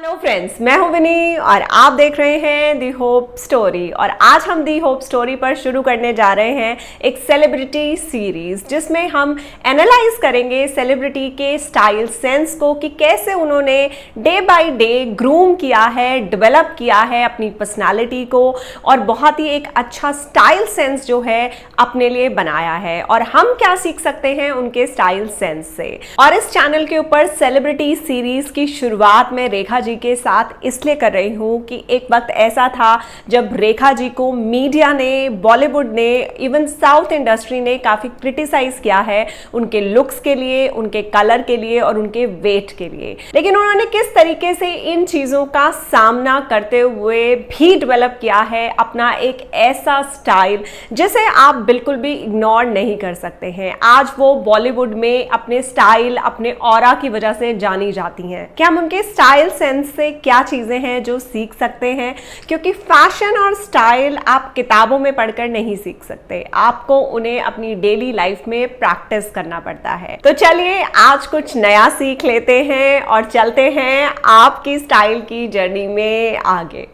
Hello friends, मैं हूं विनी और आप देख रहे हैं दी होप स्टोरी। और आज हम दी होप स्टोरी पर शुरू करने जा रहे हैं एक सेलिब्रिटी सीरीज, जिसमें हम एनालाइज करेंगे सेलिब्रिटी के स्टाइल सेंस को कि कैसे उन्होंने डे बाय डे ग्रूम किया है, डेवलप किया है अपनी पर्सनालिटी को और बहुत ही एक अच्छा स्टाइल सेंस जो है अपने लिए बनाया है। और हम क्या सीख सकते हैं उनके स्टाइल सेंस से। और इस चैनल के ऊपर सेलिब्रिटी सीरीज की शुरुआत में रेखा जी के साथ इसलिए कर रही हूं कि एक वक्त ऐसा था जब रेखा जी को मीडिया ने, बॉलीवुड ने, इवन साउथ इंडस्ट्री ने काफी क्रिटिसाइज किया है उनके लुक्स के लिए, उनके कलर के लिए और उनके वेट के लिए। लेकिन उन्होंने किस तरीके से इन चीजों का सामना करते हुए भी डेवलप किया है अपना एक ऐसा स्टाइल जिसे आप बिल्कुल भी इग्नोर नहीं कर सकते हैं। आज वो बॉलीवुड में अपने स्टाइल, अपने ऑरा की वजह से जानी जाती हैं। क्या हम उनके स्टाइल सेंस से क्या चीजें हैं जो सीख सकते हैं? क्योंकि फैशन और स्टाइल आप किताबों में पढ़कर नहीं सीख सकते, आपको उन्हें अपनी डेली लाइफ में प्रैक्टिस करना पड़ता है। तो चलिए आज कुछ नया सीख लेते हैं और चलते हैं आपकी स्टाइल की जर्नी में आगे।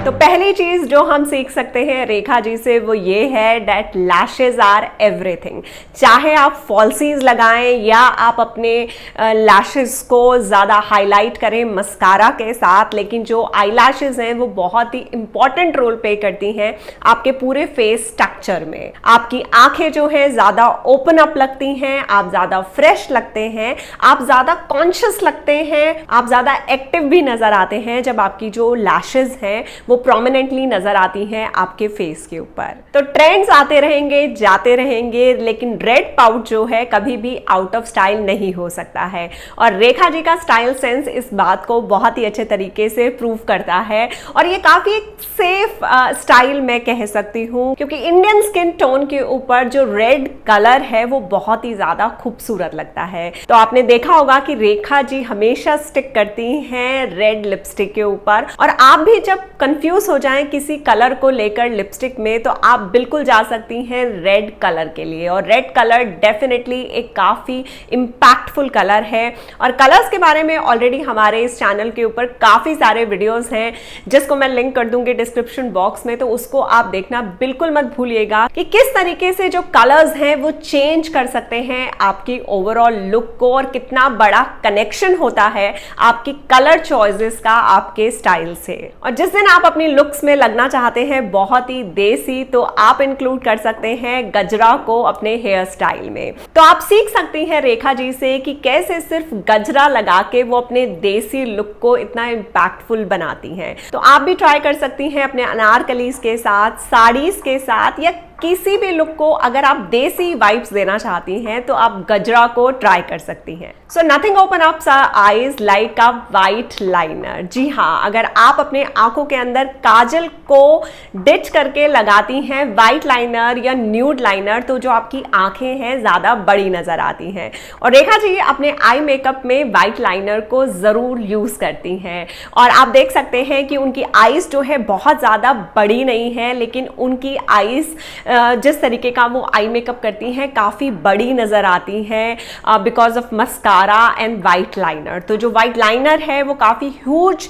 तो पहली चीज जो हम सीख सकते हैं रेखा जी से वो ये है दैट लैशेज आर एवरीथिंग। चाहे आप फॉल्सीज लगाएं या आप अपने लैशेज को ज़्यादा हाईलाइट करें मस्कारा के साथ, लेकिन जो आई लैशेज हैं वो बहुत ही इंपॉर्टेंट रोल प्ले करती हैं आपके पूरे फेस स्ट्रक्चर में। आपकी आंखें जो है ज़्यादा ओपन अप लगती हैं, आप ज़्यादा फ्रेश लगते हैं, आप ज़्यादा कॉन्शियस लगते हैं, आप ज़्यादा एक्टिव भी नज़र आते हैं जब आपकी जो लैशेज हैं वो प्रोमिनेंटली नजर आती हैं आपके फेस के ऊपर। तो ट्रेंड्स आते रहेंगे, जाते रहेंगे, लेकिन रेड पाउच जो है कभी भी आउट ऑफ स्टाइल नहीं हो सकता है। और रेखा जी का स्टाइल सेंस इस बात को बहुत ही अच्छे तरीके से प्रूव करता है। और ये काफी एक सेफ स्टाइल मैं कह सकती हूँ, क्योंकि इंडियन स्किन टोन के ऊपर जो रेड कलर है वो बहुत ही ज्यादा खूबसूरत लगता है। तो आपने देखा होगा कि रेखा जी हमेशा स्टिक करती हैं रेड लिपस्टिक के ऊपर। और आप भी जब कंफ्यूज हो जाएं किसी कलर को लेकर लिपस्टिक में तो आप बिल्कुल जा सकती हैं रेड कलर के लिए। और रेड कलर डेफिनेटली एक काफी इंपैक्टफुल कलर है। और कलर्स के बारे में ऑलरेडी हमारे इस चैनल के ऊपर काफी सारे वीडियोस हैं जिसको मैं लिंक कर दूंगी डिस्क्रिप्शन बॉक्स में, तो उसको आप देखना बिल्कुल मत भूलिएगा कि किस तरीके से जो कलर्स हैं वो चेंज कर सकते हैं आपकी ओवरऑल लुक को और कितना बड़ा कनेक्शन होता है आपकी कलर चॉइसेस का आपके स्टाइल से। और जिस दिन आप अपनी लुक्स में लगना चाहते हैं बहुत ही देसी, तो आप इंक्लूड कर सकते हैं गजरा को अपने हेयर स्टाइल में। तो आप सीख सकती हैं रेखा जी से कि कैसे सिर्फ गजरा लगा के वो अपने देसी लुक को इतना इंपैक्टफुल बनाती हैं। तो आप भी ट्राई कर सकती हैं अपने अनारकलीज के साथ, साड़ीज के साथ, या किसी भी लुक को अगर आप देसी वाइब्स देना चाहती हैं तो आप गजरा को ट्राई कर सकती हैं। So nothing open up eyes like a white liner. जी हाँ, अगर आप अपने आंखों के अंदर काजल को डिच करके लगाती हैं वाइट लाइनर या न्यूड लाइनर, तो जो आपकी आंखें हैं ज्यादा बड़ी नजर आती हैं। और रेखा जी अपने आई मेकअप में वाइट लाइनर को जरूर यूज करती हैं। और आप देख सकते हैं कि उनकी आईज जो है बहुत ज्यादा बड़ी नहीं है, लेकिन उनकी आईज जिस तरीके का वो आई मेकअप करती हैं काफ़ी बड़ी नज़र आती हैं because of mascara and white liner. तो जो वाइट लाइनर है वो काफ़ी ह्यूज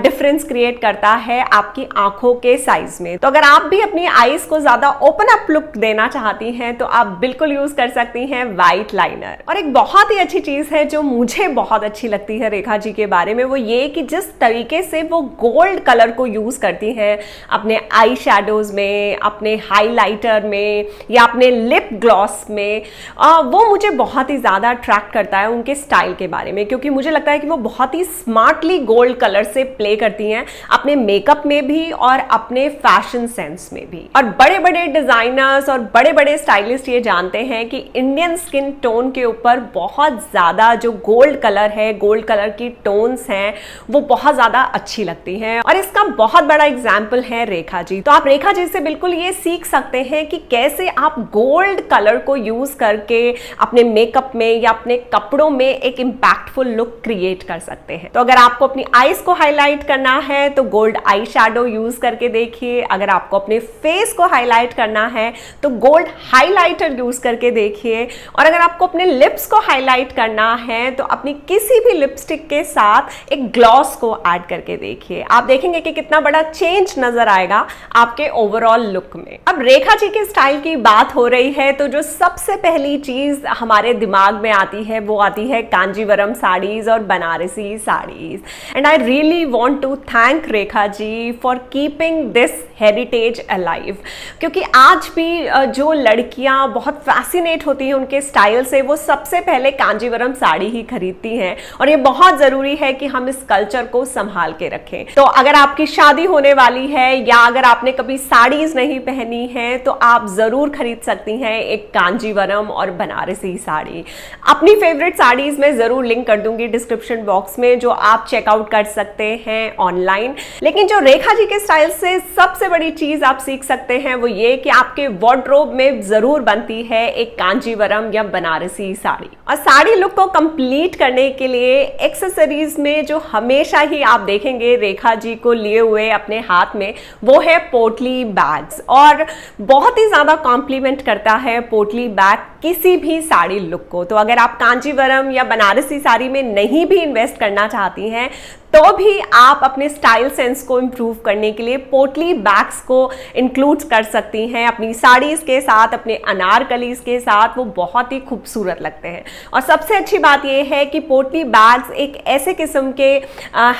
डिफरेंस क्रिएट करता है आपकी आंखों के साइज में। तो अगर आप भी अपनी आईज को ज़्यादा ओपन अप लुक देना चाहती हैं तो आप बिल्कुल यूज़ कर सकती हैं वाइट लाइनर। और एक बहुत ही अच्छी चीज़ है जो मुझे बहुत अच्छी लगती है रेखा जी के बारे में, वो ये कि जिस तरीके से वो गोल्ड कलर को यूज़ करती हैं अपने आई शैडोज में, अपने हाईलाइट में या अपने लिप ग्लॉस में, वो मुझे बहुत ही ज़्यादा अट्रैक्ट करता है उनके स्टाइल के बारे में। क्योंकि मुझे लगता है कि वो बहुत ही स्मार्टली गोल्ड कलर से प्ले करती हैं अपने मेकअप में भी और अपने फैशन सेंस में भी। और बड़े बड़े डिजाइनर्स और बड़े बड़े स्टाइलिस्ट ये जानते हैं कि इंडियन स्किन टोन के ऊपर बहुत ज़्यादा जो गोल्ड कलर है, गोल्ड कलर की टोन्स हैं, वो बहुत ज़्यादा अच्छी लगती हैं। और इसका बहुत बड़ा एग्जाम्पल है रेखा जी। तो आप रेखा जी से बिल्कुल ये सीख सकते हैं कि कैसे आप गोल्ड कलर को यूज करके अपने मेकअप में या अपने कपड़ों में एक इंपैक्टफुल लुक क्रिएट कर सकते हैं। तो अगर आपको अपनी आईज को हाईलाइट करना है तो गोल्ड आई शैडो यूज करके देखिए। अगर आपको अपने फेस को हाईलाइट करना है तो गोल्ड हाईलाइटर यूज करके देखिए। और अगर आपको अपने लिप्स को हाईलाइट करना है तो अपनी किसी भी लिपस्टिक के साथ एक ग्लॉस को ऐड करके देखिए। आप देखेंगे कि कितना बड़ा चेंज नजर आएगा आपके ओवरऑल लुक में। अब रेखा जी के स्टाइल की बात हो रही है तो जो सबसे पहली चीज हमारे दिमाग में आती है वो आती है कांजीवरम साड़ीज और Banarasi sarees. And I really want to thank Rekha ji for keeping this heritage alive, क्योंकि आज भी जो लड़कियां बहुत फैसिनेट होती हैं उनके स्टाइल से, वो सबसे पहले कांजीवरम साड़ी ही खरीदती हैं। और ये बहुत जरूरी है कि हम इस कल्चर को संभाल के रखें। तो अगर आपकी शादी होने वाली है या अगर आपने कभी साड़ीज नहीं पहनी है तो आप जरूर खरीद सकती हैं एक कांजीवरम और बनारसी साड़ी। अपनी फेवरेट साड़ीज में जरूर लिंक कर दूंगी डिस्क्रिप्शन बॉक्स में, जो आप चेकआउट कर सकते हैं ऑनलाइन। लेकिन जो रेखा जी के स्टाइल से सबसे बड़ी चीज आप सीख सकते हैं वो ये कि आपके वार्डरोब में जरूर बनती है एक कांजीवरम या बनारसी साड़ी। और साड़ी लुक को कंप्लीट करने के लिए एक्सेसरीज में जो हमेशा ही आप देखेंगे रेखा जी को लिए हुए अपने हाथ में, वो है पोटली बैग्स। और बहुत ही ज्यादा कॉम्प्लीमेंट करता है पोटली बैग किसी भी साड़ी लुक को। तो अगर आप कांजीवरम या बनारसी साड़ी में नहीं भी इन्वेस्ट करना चाहती हैं तो भी आप अपने स्टाइल सेंस को इम्प्रूव करने के लिए पोटली बैग्स को इंक्लूड कर सकती हैं अपनी साड़ीज के साथ, अपने अनारकलीज के साथ। वो बहुत ही खूबसूरत लगते हैं। और सबसे अच्छी बात यह है कि पोटली बैग्स एक ऐसे किस्म के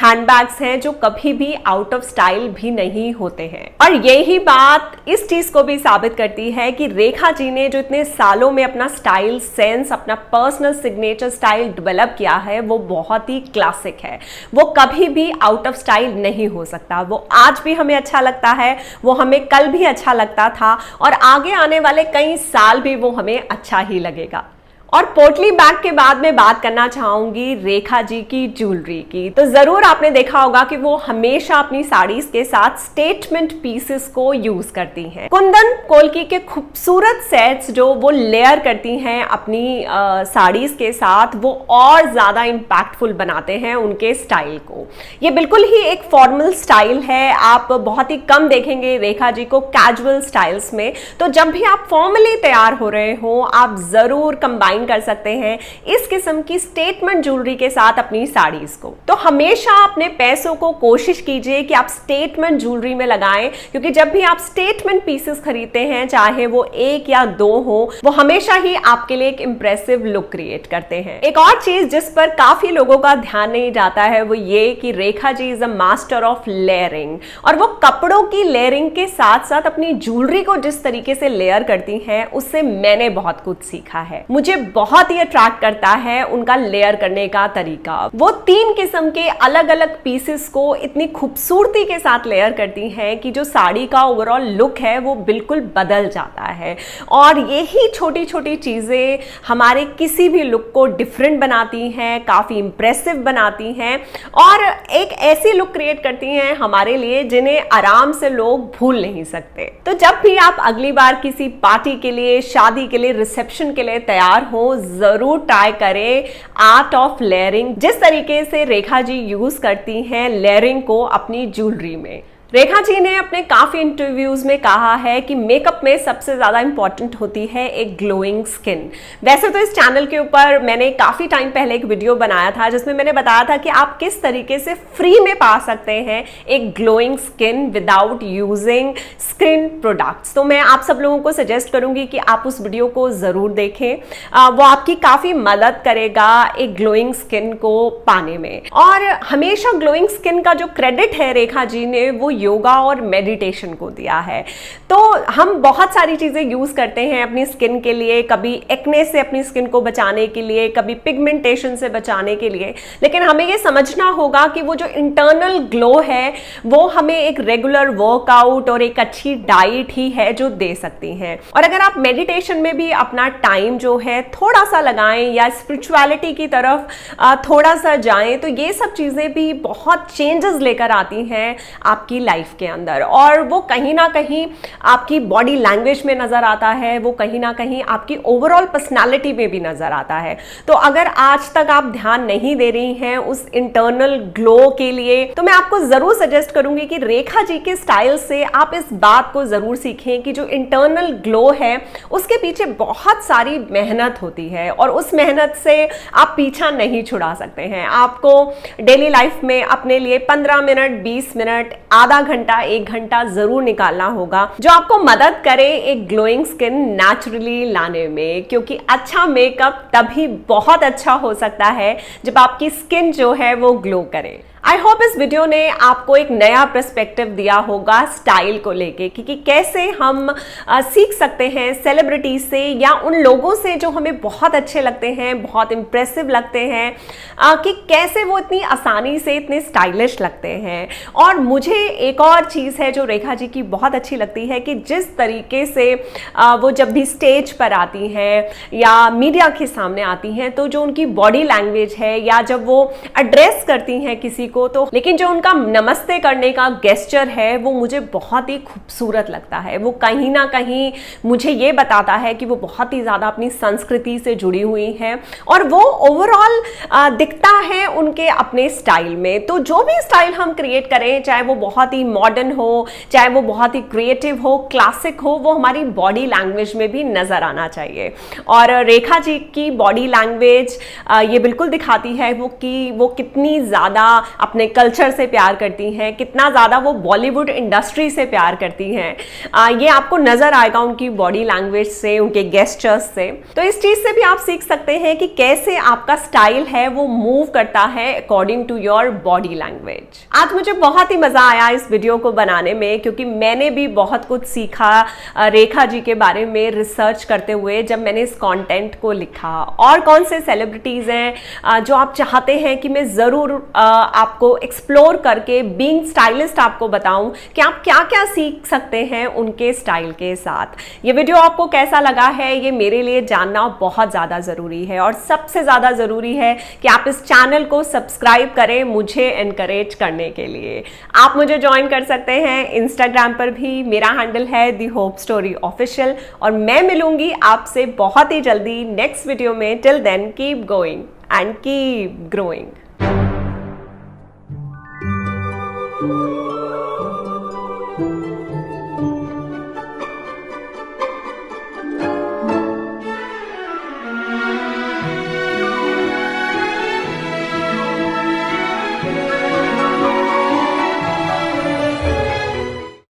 हैंड बैग्स हैं जो कभी भी आउट ऑफ स्टाइल भी नहीं होते हैं। और यही बात इस चीज को भी साबित करती है कि रेखा जी ने जो इतने सालों में अपना स्टाइल सेंस, अपना पर्सनल सिग्नेचर स्टाइल डेवलप किया है वो बहुत ही क्लासिक है। वो कभी भी आउट ऑफ स्टाइल नहीं हो सकता। वो आज भी हमें अच्छा लगता है, वो हमें कल भी अच्छा लगता था और आगे आने वाले कई साल भी वो हमें अच्छा ही लगेगा। और पोटली बैग के बाद में बात करना चाहूंगी रेखा जी की ज्वेलरी की। तो जरूर आपने देखा होगा कि वो हमेशा अपनी साड़ीज के साथ स्टेटमेंट पीसेस को यूज करती हैं। कुंदन कोलकी के खूबसूरत सेट्स जो वो लेयर करती हैं अपनी साड़ीज के साथ, वो और ज्यादा इंपैक्टफुल बनाते हैं उनके स्टाइल को। ये बिल्कुल ही एक फॉर्मल स्टाइल है, आप बहुत ही कम देखेंगे रेखा जी को कैजुअल स्टाइल्स में। तो जब भी आप फॉर्मली तैयार हो रहे हो आप जरूर कंबाइन कर सकते हैं इस किस्म की स्टेटमेंट ज्वेलरी के साथ अपनी साड़ीज को। तो हमेशा अपने पैसों को कोशिश कीजिए कि आप स्टेटमेंट ज्वेलरी में लगाएं, क्योंकि जब भी आप स्टेटमेंट पीसेस खरीदते हैं, चाहे वो एक या दो हो, वो हमेशा ही आपके लिए एक इंप्रेसिव लुक क्रिएट करते हैं। एक और चीज जिस पर काफी लोगों का ध्यान नहीं जाता है वो ये कि Rekha ji is a master of layering. और वो कपड़ों की लेयरिंग के साथ साथ अपनी ज्वेलरी को जिस तरीके से लेयर करती हैं उससे मैंने बहुत कुछ सीखा है। मुझे बहुत ही अट्रैक्ट करता है उनका लेयर करने का तरीका। वो 3 किस्म के अलग अलग पीसेस को इतनी खूबसूरती के साथ लेयर करती हैं कि जो साड़ी का ओवरऑल लुक है वो बिल्कुल बदल जाता है। और यही छोटी छोटी चीजें हमारे किसी भी लुक को डिफरेंट बनाती हैं, काफी इंप्रेसिव बनाती हैं और एक ऐसी लुक क्रिएट करती हैं हमारे लिए जिन्हें आराम से लोग भूल नहीं सकते। तो जब भी आप अगली बार किसी पार्टी के लिए, शादी के लिए, रिसेप्शन के लिए तैयार हो, जरूर ट्राई करें आर्ट ऑफ लेयरिंग, जिस तरीके से रेखा जी यूज करती हैं लेयरिंग को अपनी ज्वेलरी में। रेखा जी ने अपने काफी इंटरव्यूज में कहा है कि मेकअप में सबसे ज्यादा इंपॉर्टेंट होती है एक ग्लोइंग स्किन। वैसे तो इस चैनल के ऊपर मैंने काफी टाइम पहले एक वीडियो बनाया था जिसमें मैंने बताया था कि आप किस तरीके से फ्री में पा सकते हैं एक glowing skin without using skin products. तो मैं आप सब लोगों को सजेस्ट करूंगी कि आप उस वीडियो को जरूर देखें, वो आपकी काफी मदद करेगा एक ग्लोइंग स्किन को पाने में। और हमेशा ग्लोइंग स्किन का जो क्रेडिट है रेखा जी ने वो योगा और मेडिटेशन को दिया है। तो हम बहुत सारी चीजें यूज करते हैं अपनी स्किन के लिए, कभी एक्ने से अपनी स्किन को बचाने के लिए, कभी पिगमेंटेशन से बचाने के लिए, लेकिन हमें ये समझना होगा कि वो जो इंटरनल ग्लो है वो हमें एक रेगुलर वर्कआउट और एक अच्छी डाइट ही है जो दे सकती हैं। और अगर आप मेडिटेशन में भी अपना टाइम जो है थोड़ा सा लगाएं या स्पिरिचुअलिटी की तरफ थोड़ा सा जाएं तो ये सब चीजें भी बहुत चेंजेस लेकर आती हैं आपकी लाइफ के अंदर, और वो कहीं ना कहीं आपकी बॉडी लैंग्वेज में नजर आता है, वो कहीं ना कहीं आपकी ओवरऑल पर्सनालिटी में भी नजर आता है। तो अगर आज तक आप ध्यान नहीं दे रही हैं उस इंटरनल ग्लो के लिए, तो मैं आपको जरूर सजेस्ट करूंगी कि रेखा जी के स्टाइल से आप इस बात को जरूर सीखें कि जो इंटरनल ग्लो है उसके पीछे बहुत सारी मेहनत होती है, और उस मेहनत से आप पीछा नहीं छुड़ा सकते हैं। आपको डेली लाइफ में अपने लिए 15 मिनट, 20 मिनट, आधा घंटा, 1 घंटा जरूर निकालना होगा, जो आपको मदद करे एक ग्लोइंग स्किन नेचुरली लाने में, क्योंकि अच्छा मेकअप तभी बहुत अच्छा हो सकता है जब आपकी स्किन जो है वो ग्लो करे। आई होप इस वीडियो ने आपको एक नया पर्सपेक्टिव दिया होगा स्टाइल को लेके, कि कैसे हम सीख सकते हैं सेलिब्रिटीज से या उन लोगों से जो हमें बहुत अच्छे लगते हैं, बहुत इंप्रेसिव लगते हैं, कि कैसे वो इतनी आसानी से इतने स्टाइलिश लगते हैं। और मुझे एक और चीज़ है जो रेखा जी की बहुत अच्छी लगती है, कि जिस तरीके से वो जब भी स्टेज पर आती हैं या मीडिया के सामने आती हैं, तो जो उनकी बॉडी लैंग्वेज है या जब वो एड्रेस करती हैं किसी को, तो लेकिन जो उनका नमस्ते करने का गेस्चर है वो मुझे बहुत ही खूबसूरत लगता है। वो कहीं ना कहीं मुझे ये बताता है कि वो बहुत ही ज़्यादा अपनी संस्कृति से जुड़ी हुई हैं, और वो ओवरऑल दिखता है उनके अपने स्टाइल में। तो जो भी स्टाइल हम क्रिएट करें, चाहे वो बहुत ही मॉडर्न हो, चाहे वो बहुत ही क्रिएटिव हो, क्लासिक हो, वो हमारी बॉडी लैंग्वेज में भी नजर आना चाहिए। और रेखा जी की बॉडी लैंग्वेज ये बिल्कुल दिखाती है वो कितनी ज़्यादा अपने कल्चर से प्यार करती हैं, कितना ज़्यादा वो बॉलीवुड इंडस्ट्री से प्यार करती हैं। ये आपको नज़र आएगा उनकी बॉडी लैंग्वेज से, उनके गेस्चर्स से। तो इस चीज़ से भी आप सीख सकते हैं कि कैसे आपका स्टाइल है वो मूव करता है according to your body language. आज मुझे बहुत ही मज़ा आया इस वीडियो को बनाने में, क्योंकि मैंने भी बहुत कुछ सीखा रेखा जी के बारे में रिसर्च करते हुए जब मैंने इस कॉन्टेंट को लिखा। और कौन से सेलिब्रिटीज़ हैं जो आप चाहते हैं कि मैं ज़रूर आपको एक्सप्लोर करके बीइंग स्टाइलिस्ट आपको बताऊं कि आप क्या क्या सीख सकते हैं उनके स्टाइल के साथ। ये वीडियो आपको कैसा लगा है ये मेरे लिए जानना बहुत ज़्यादा ज़रूरी है, और सबसे ज़्यादा ज़रूरी है कि आप इस चैनल को सब्सक्राइब करें मुझे एनकरेज करने के लिए। आप मुझे ज्वाइन कर सकते हैं इंस्टाग्राम पर भी, मेरा हैंडल है दी होप स्टोरी ऑफिशियल, और मैं मिलूंगी आपसे बहुत ही जल्दी नेक्स्ट वीडियो में। Till then keep going and keep growing.